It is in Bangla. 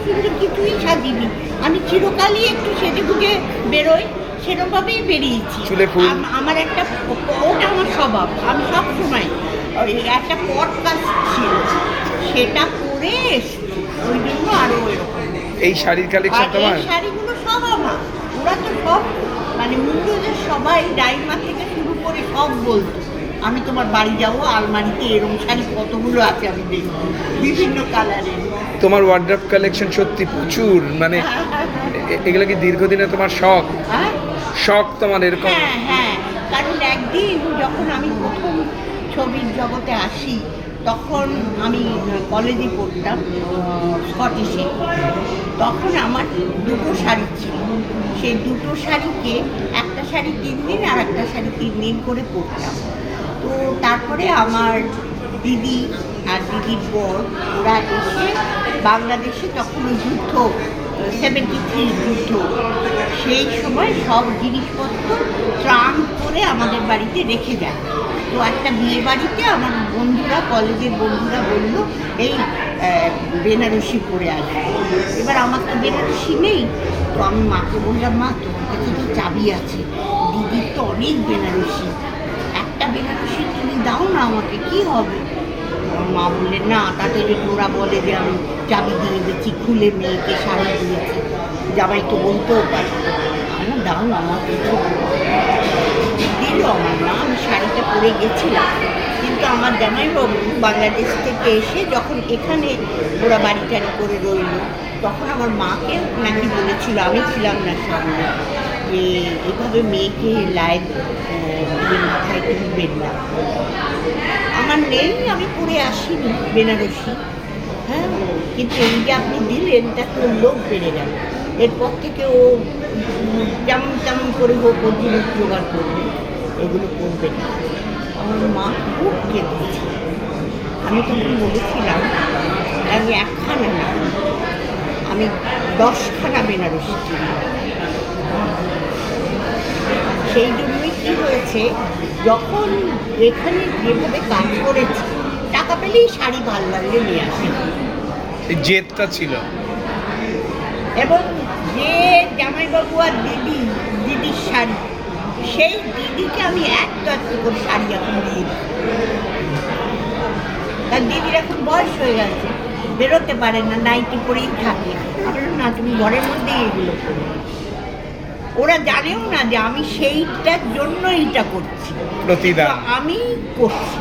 সুন্দর কিছুই সাজিনি, আমি চিরকালই একটু সেজে গুজে বেরোই, সেরকমভাবেই বেরিয়েছি। আমার একটা ওটা আমার স্বভাব, আমি সব সময় ওই একটা পডকাস্ট ছিল সেটা করে এসছি, ওই জন্য আরও এরকম। এই শাড়ির কালেকশন তোমার? এই শাড়িগুলো সব আমার, ওরা তো সব মানে মুন্ডুদের সবাই ডাইমা থেকে শুরু করে সব বলতো আমি তোমার বাড়ি যাবো, আলমারিতে এরকম শাড়ি কতগুলো আছে আমি দেখবো বিভিন্ন কালারের। তোমার ওয়ার্ড্রপ কালেকশন সত্যি প্রচুর, মানে এগুলো কি দীর্ঘদিনে তোমার শখ? হ্যাঁ শখ তোমার এরকম? হ্যাঁ হ্যাঁ, কারণ একদিন যখন আমি প্রথম ছবির জগতে আসি তখন আমি কলেজে পড়তাম স্কটিশে, তখন আমার দুটো শাড়ি ছিল, সেই দুটো শাড়িকে একটা শাড়ি 3 দিন আর একটা শাড়ি 3 দিন করে পরতাম। তো তারপরে আমার দিদি আর দিদির বর ওরা এসে বাংলাদেশে তখন ওই যুদ্ধ 73 যুদ্ধ, সেই সময় সব জিনিসপত্র ত্রাণ করে আমাদের বাড়িতে রেখে যায়। তো একটা বিয়ে বাড়িতে আমার বন্ধুরা, কলেজের বন্ধুরা বললো এই বেনারসি পরে আসবে। এবার আমার তো বেনারসি নেই, তো আমি মাকে বললাম, মা তোমার কাছে তো চাবি আছে, দিদির তো অনেক বেনারসি, একটা বেনারসি তুমি দাও না আমাকে, কি হবে? মা বললেন না, তাতে যদি ওরা বলে যে আমি চাবি দিয়ে গেছি, খুলে মেয়েকে শাড়ি দিয়েছি, জামাই তো বলতেও পারে। আমার দাও না আমাকে, দিল আমার মা, আমি শাড়িটা পরে গেছিলাম। কিন্তু আমার জামাইবাবু বাংলাদেশ থেকে এসে যখন এখানে ওরা বাড়ি টাড়ি করে রইল, তখন আমার মাকে নাকি বলেছিল, আমি ছিলাম না সামনে, যে এভাবে মেয়েকে লাইট মাথায় তুলবেন না। আমার নেই, আমি পরে আসিনি বেনারসি, হ্যাঁ, কিন্তু এই যে আপনি দিলেন তাতে ওর লোক বেড়ে গেল। এরপর থেকে ও যেমন তেমন করে হোক ও জিনিস জোগাড় করবে, এগুলো করবে না। আমার মা খুব কেঁদেছে, আমি তখন বলেছিলাম আমি একখানা না, আমি 10খানা বেনারসি কিনি। সেই জন্যই কী হয়েছে, যখন এখানে যেভাবে কাজ করেছি, টাকা পেলেই শাড়ি ভালো লাগলে নিয়ে আসে, জেদটা ছিল। এবং যে জামাইবাবু আর দিদির শাড়ি, সেই দিদিকে আমি একটা করে শাড়ি এখন দিয়ে দিই। তার দিদির এখন বয়স হয়ে গেছে, বেরোতে পারে না, নাইটি পরেই থাকে। আমি না, তুমি ঘরের মধ্যেই এগুলো করো। ওরা জানেও না যে আমি সেইটার জন্য এইটা করছি, প্রতিদান আমি করছি।